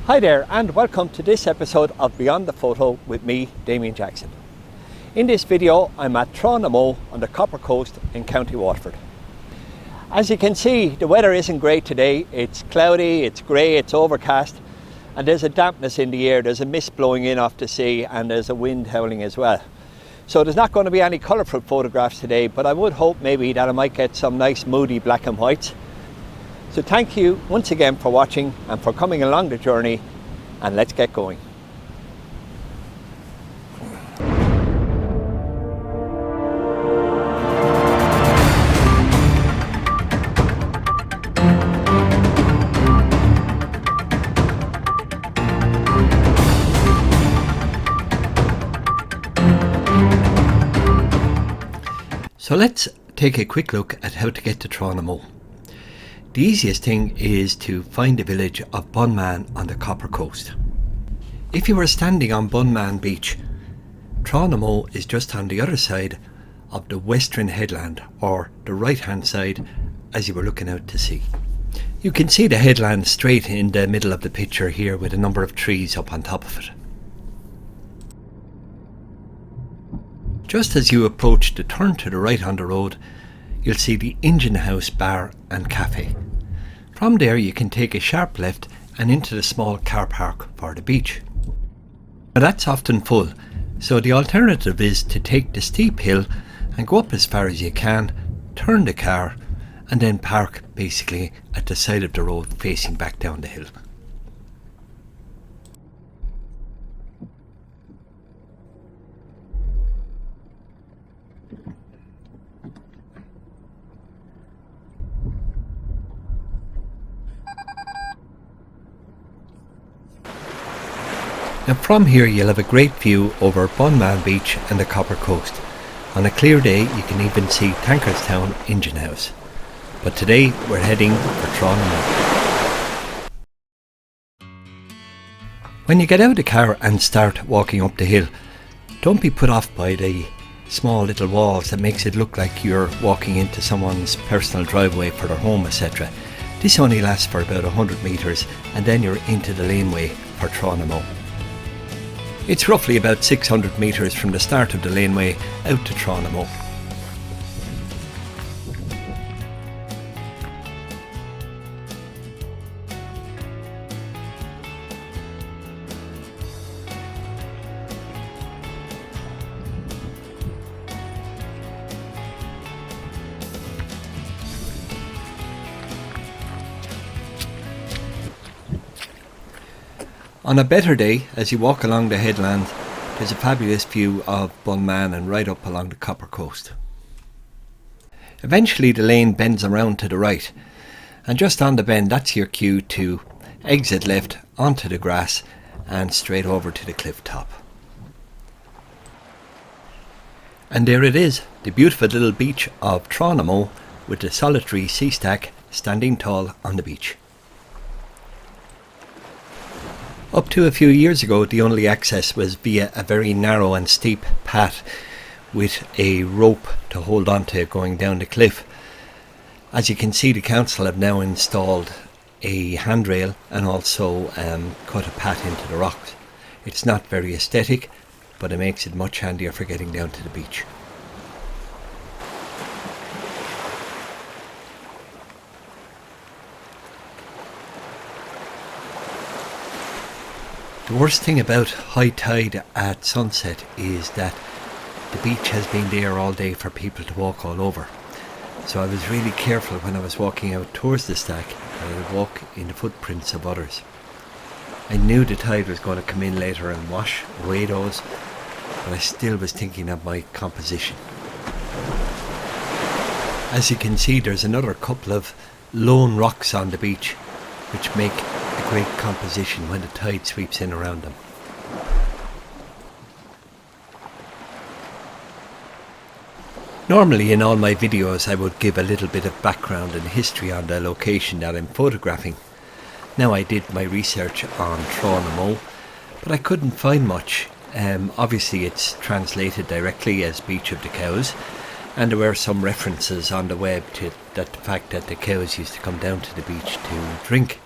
Hi there and welcome to this episode of Beyond the Photo with me, Damien Jackson. In this video I'm at mBó on the Copper Coast in County Waterford. As you can see, the weather isn't great today. It's cloudy, it's grey, it's overcast, and there's a dampness in the air. There's a mist blowing in off the sea and there's a wind howling as well. So there's not going to be any colourful photographs today, but I would hope maybe that I might get some nice moody black and whites. So thank you once again for watching and for coming along the journey, and let's get going. So let's take a quick look at how to get to mBó. The easiest thing is to find the village of mBó on the Copper Coast. If you were standing on mBó beach, mBó is just on the other side of the western headland, or the right hand side as you were looking out to sea. You can see the headland straight in the middle of the picture here with a number of trees up on top of it. Just as you approach the turn to the right on the road, you'll see the Engine House Bar and Cafe. From there you can take a sharp left and into the small car park for the beach. Now that's often full, so the alternative is to take the steep hill and go up as far as you can, turn the car and then park basically at the side of the road facing back down the hill. Now from here you'll have a great view over mBó beach and the Copper Coast. On a clear day you can even see Tankerstown Engine House. But today we're heading for mBó. When you get out of the car and start walking up the hill, don't be put off by the small little walls that makes it look like you're walking into someone's personal driveway for their home, etc. This only lasts for about 100 metres and then you're into the laneway for mBó. It's roughly about 600 metres from the start of the laneway out to mBó. On a better day, as you walk along the headland, there's a fabulous view of mBó and right up along the Copper Coast. Eventually the lane bends around to the right, and just on the bend that's your cue to exit left onto the grass and straight over to the cliff top. And there it is, the beautiful little beach of mBó with the solitary sea stack standing tall on the beach. Up to a few years ago, the only access was via a very narrow and steep path with a rope to hold on to going down the cliff. As you can see, the council have now installed a handrail and also cut a path into the rocks. It's not very aesthetic, but it makes it much handier for getting down to the beach. The worst thing about high tide at sunset is that the beach has been there all day for people to walk all over. So I was really careful when I was walking out towards the stack that I would walk in the footprints of others. I knew the tide was going to come in later and wash away those, but I still was thinking of my composition. As you can see, there's another couple of lone rocks on the beach which make a great composition when the tide sweeps in around them. Normally in all my videos I would give a little bit of background and history on the location that I'm photographing. Now I did my research on mBó, but I couldn't find much. Obviously it's translated directly as Beach of the Cows, and there were some references on the web to the fact that the cows used to come down to the beach to drink.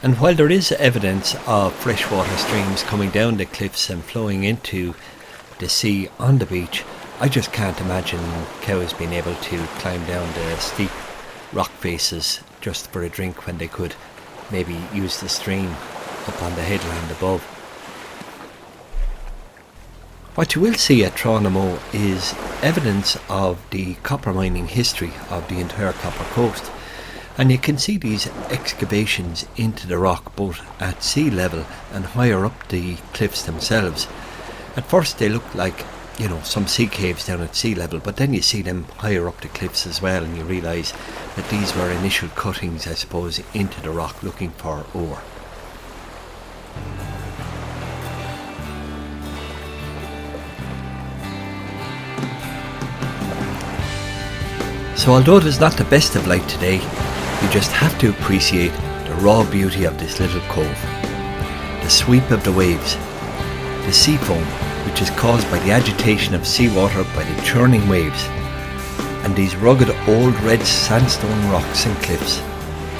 And while there is evidence of freshwater streams coming down the cliffs and flowing into the sea on the beach, I just can't imagine cows being able to climb down the steep rock faces just for a drink when they could maybe use the stream up on the headland above. What you will see at mBó is evidence of the copper mining history of the entire Copper Coast. And you can see these excavations into the rock both at sea level and higher up the cliffs themselves. At first they look like, some sea caves down at sea level, but then you see them higher up the cliffs as well, and you realise that these were initial cuttings, I suppose, into the rock looking for ore. So although it is not the best of light today, you just have to appreciate the raw beauty of this little cove. The sweep of the waves, the sea foam, which is caused by the agitation of seawater by the churning waves, and these rugged old red sandstone rocks and cliffs,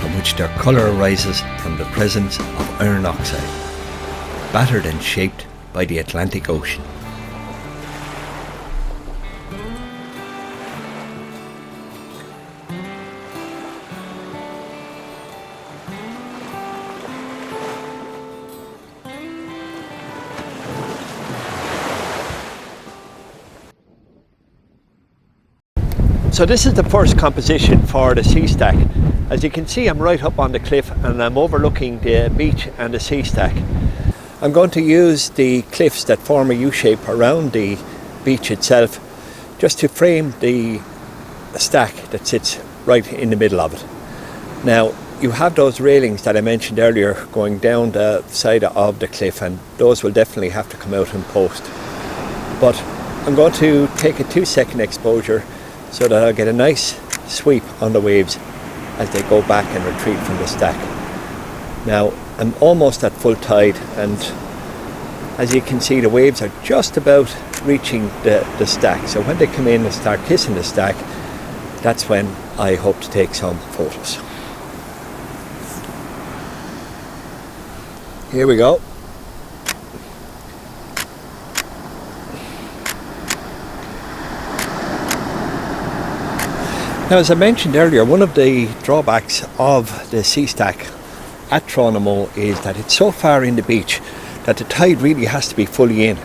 from which their colour arises from the presence of iron oxide, battered and shaped by the Atlantic Ocean. So this is the first composition for the sea stack. As you can see, I'm right up on the cliff and I'm overlooking the beach and the sea stack. I'm going to use the cliffs that form a U-shape around the beach itself just to frame the stack that sits right in the middle of it. Now, you have those railings that I mentioned earlier going down the side of the cliff, and those will definitely have to come out in post. But I'm going to take a 2-second exposure so that I'll get a nice sweep on the waves as they go back and retreat from the stack. Now, I'm almost at full tide, and as you can see, the waves are just about reaching the stack. So when they come in and start kissing the stack, that's when I hope to take some photos. Here we go. Now, as I mentioned earlier, one of the drawbacks of the sea stack at mBó is that it's so far in the beach that the tide really has to be fully in.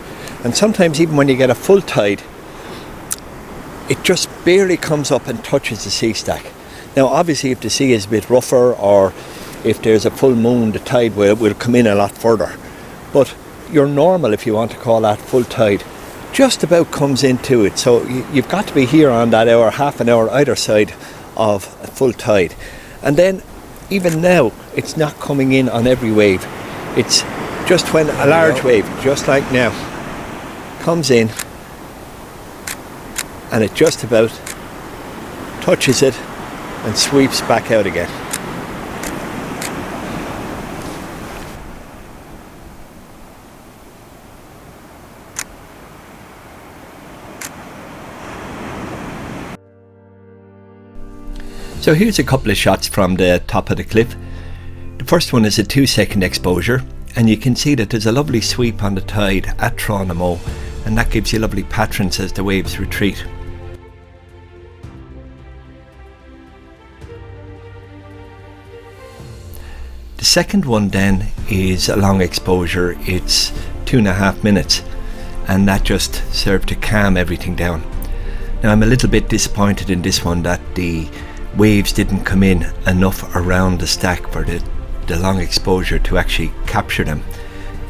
And sometimes even when you get a full tide, it just barely comes up and touches the sea stack. Now, obviously, if the sea is a bit rougher or if there's a full moon, the tide will come in a lot further. But your normal, if you want to call that full tide, just about comes into it. So you've got to be here on that hour, half an hour either side of a full tide. And then even now, it's not coming in on every wave. It's just when a large wave, just like now, comes in and it just about touches it and sweeps back out again. So here's a couple of shots from the top of the cliff. The first one is a 2-second exposure, and you can see that there's a lovely sweep on the tide at mBó, and that gives you lovely patterns as the waves retreat. The second one then is a long exposure. It's 2.5 minutes, and that just served to calm everything down. Now, I'm a little bit disappointed in this one that the waves didn't come in enough around the stack for the long exposure to actually capture them,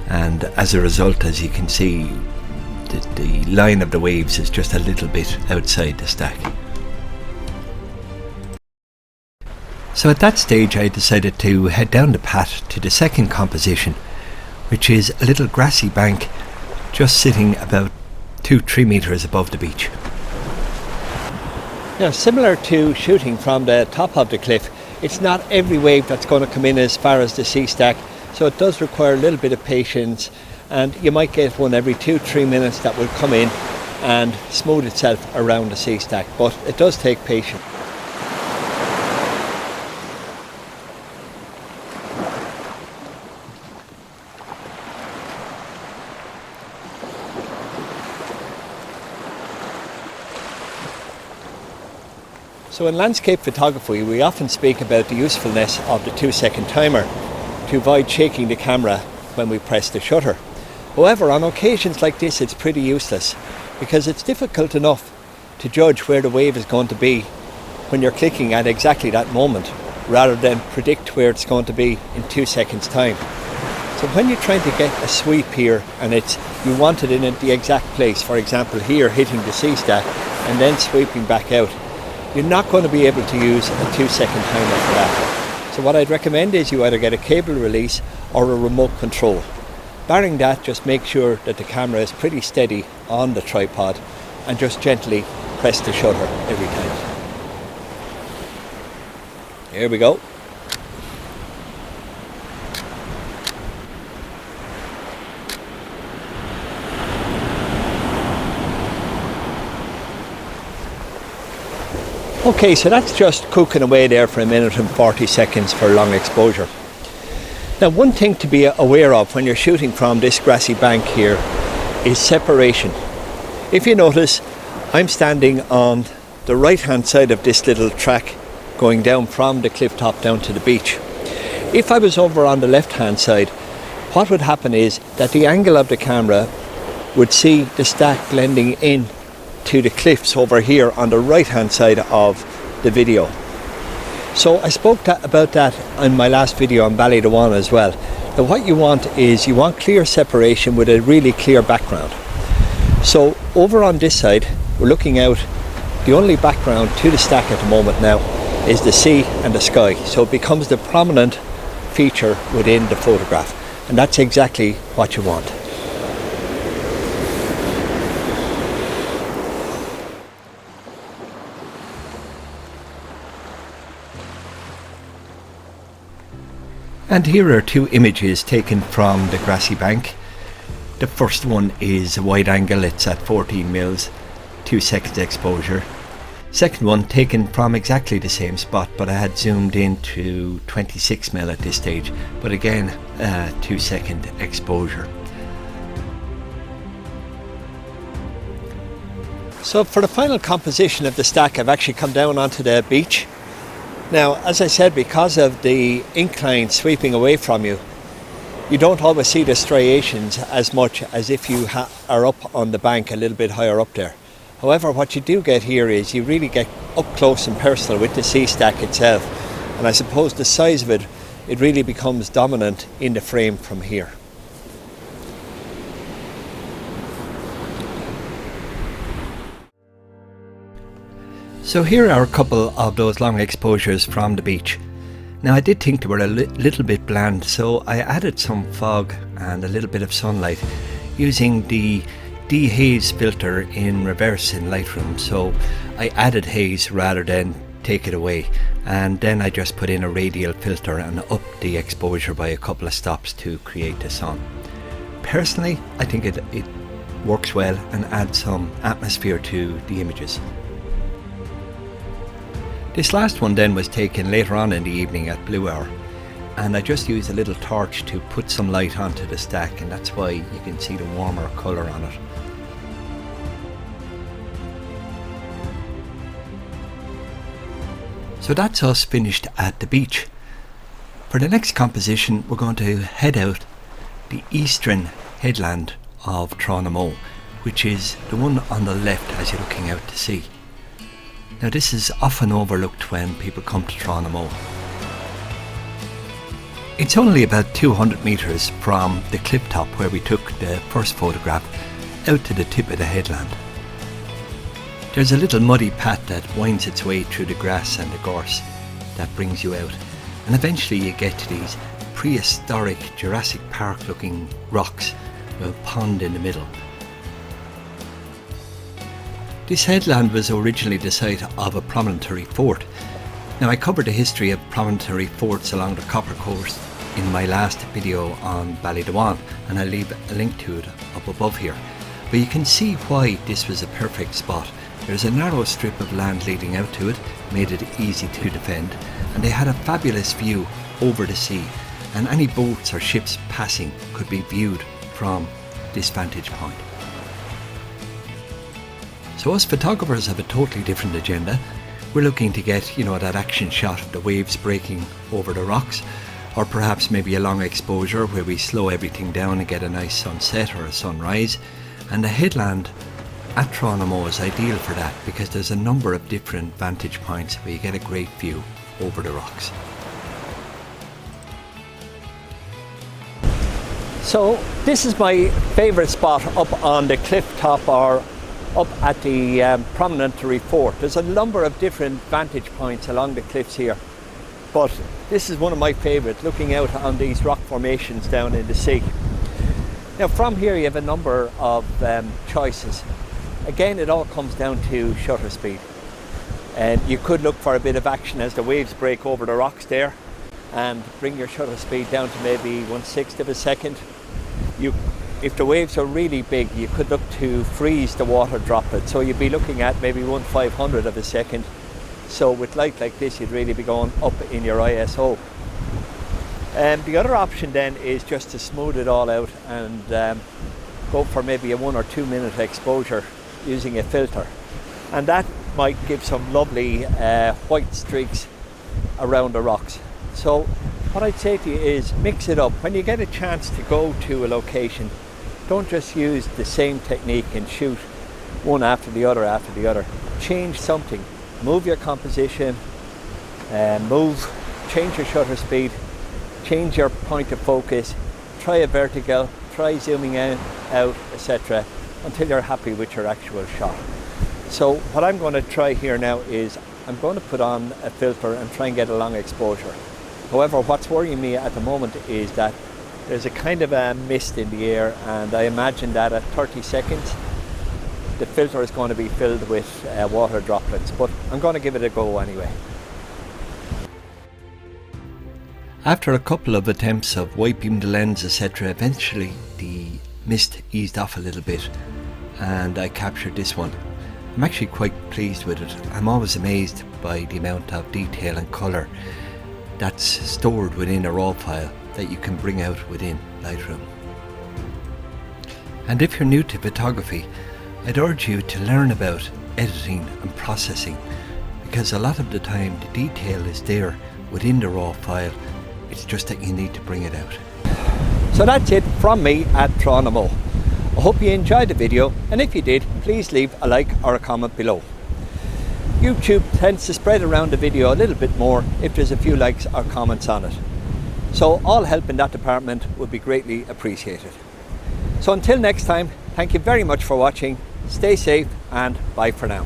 and as a result, as you can see, the line of the waves is just a little bit outside the stack. So at that stage I decided to head down the path to the second composition, which is a little grassy bank just sitting about 2-3 meters above the beach. Now, similar to shooting from the top of the cliff, it's not every wave that's going to come in as far as the sea stack, so it does require a little bit of patience, and you might get one every 2-3 minutes that will come in and smooth itself around the sea stack, but it does take patience. So in landscape photography, we often speak about the usefulness of the 2-second timer to avoid shaking the camera when we press the shutter. However, on occasions like this, it's pretty useless because it's difficult enough to judge where the wave is going to be when you're clicking at exactly that moment, rather than predict where it's going to be in 2 seconds time. So when you're trying to get a sweep here and you want it in the exact place, for example here hitting the C stack and then sweeping back out, you're not going to be able to use a 2-second timer for that. So what I'd recommend is you either get a cable release or a remote control. Barring that, just make sure that the camera is pretty steady on the tripod and just gently press the shutter every time. Here we go. Okay, so that's just cooking away there for 1 minute and 40 seconds for long exposure. Now, one thing to be aware of when you're shooting from this grassy bank here is separation. If you notice, I'm standing on the right hand side of this little track going down from the cliff top down to the beach. If I was over on the left hand side, what would happen is that the angle of the camera would see the stack blending in to the cliffs over here on the right hand side of the video. So I spoke about that in my last video on Ballydewan as well. Now what you want is you want clear separation with a really clear background. So over on this side we're looking out, the only background to the stack at the moment now is the sea and the sky, so it becomes the prominent feature within the photograph, and that's exactly what you want. And here are two images taken from the grassy bank. The first one is a wide angle, it's at 14 mils, 2 seconds exposure. Second one taken from exactly the same spot, but I had zoomed in to 26 mil at this stage, but again 2 second exposure. So for the final composition of the stack, I've actually come down onto the beach. Now, as I said, because of the incline sweeping away from you, you don't always see the striations as much as if you are up on the bank a little bit higher up there. However, what you do get here is you really get up close and personal with the sea stack itself, and I suppose the size of it really becomes dominant in the frame from here. So here are a couple of those long exposures from the beach. Now I did think they were a little bit bland, so I added some fog and a little bit of sunlight using the dehaze filter in reverse in Lightroom. So I added haze rather than take it away, and then I just put in a radial filter and upped the exposure by a couple of stops to create the sun. Personally, I think it works well and adds some atmosphere to the images. This last one then was taken later on in the evening at blue hour, and I just used a little torch to put some light onto the stack, and that's why you can see the warmer colour on it. So that's us finished at the beach. For the next composition we're going to head out the eastern headland of mBó, which is the one on the left as you're looking out to sea. Now this is often overlooked when people come to mBó. It's only about 200 metres from the cliff top where we took the first photograph out to the tip of the headland. There's a little muddy path that winds its way through the grass and the gorse that brings you out, and eventually you get to these prehistoric Jurassic Park looking rocks with a pond in the middle. This headland was originally the site of a promontory fort. Now I covered the history of promontory forts along the Copper Coast in my last video on Ballydewan, and I'll leave a link to it up above here. But you can see why this was a perfect spot. There's a narrow strip of land leading out to it, made it easy to defend, and they had a fabulous view over the sea, and any boats or ships passing could be viewed from this vantage point. So us photographers have a totally different agenda. we're looking to get, that action shot of the waves breaking over the rocks, or perhaps maybe a long exposure where we slow everything down and get a nice sunset or a sunrise. And the headland at mBó is ideal for that because there's a number of different vantage points where you get a great view over the rocks. So this is my favourite spot up on the cliff top, or up at the promontory fort. There's a number of different vantage points along the cliffs here, but this is one of my favourites, looking out on these rock formations down in the sea. Now from here you have a number of choices. Again, it all comes down to shutter speed, and you could look for a bit of action as the waves break over the rocks there and bring your shutter speed down to maybe 1/6 of a second. If the waves are really big, you could look to freeze the water droplet, so you'd be looking at maybe 1/500 of a second. So with light like this, you'd really be going up in your ISO. The other option then is just to smooth it all out and go for maybe a 1 or 2 minute exposure using a filter, and that might give some lovely white streaks around the rocks. So what I'd say to you is mix it up. When you get a chance to go to a location, don't just use the same technique and shoot one after the other. Change something. Move your composition, change your shutter speed, change your point of focus, try a vertical, try zooming out, etc. until you're happy with your actual shot. So what I'm going to try here now is I'm going to put on a filter and try and get a long exposure. However, what's worrying me at the moment is that there's a kind of a mist in the air, and I imagine that at 30 seconds the filter is going to be filled with water droplets, but I'm going to give it a go anyway. After a couple of attempts of wiping the lens, etc., eventually the mist eased off a little bit and I captured this one. I'm actually quite pleased with it. I'm always amazed by the amount of detail and colour that's stored within a RAW file that you can bring out within Lightroom. And if you're new to photography, I'd urge you to learn about editing and processing, because a lot of the time the detail is there within the RAW file, it's just that you need to bring it out. So that's it from me at mBó. I hope you enjoyed the video, and if you did, please leave a like or a comment below. YouTube tends to spread around the video a little bit more if there's a few likes or comments on it. So all help in that department would be greatly appreciated. So until next time, thank you very much for watching, stay safe, and bye for now.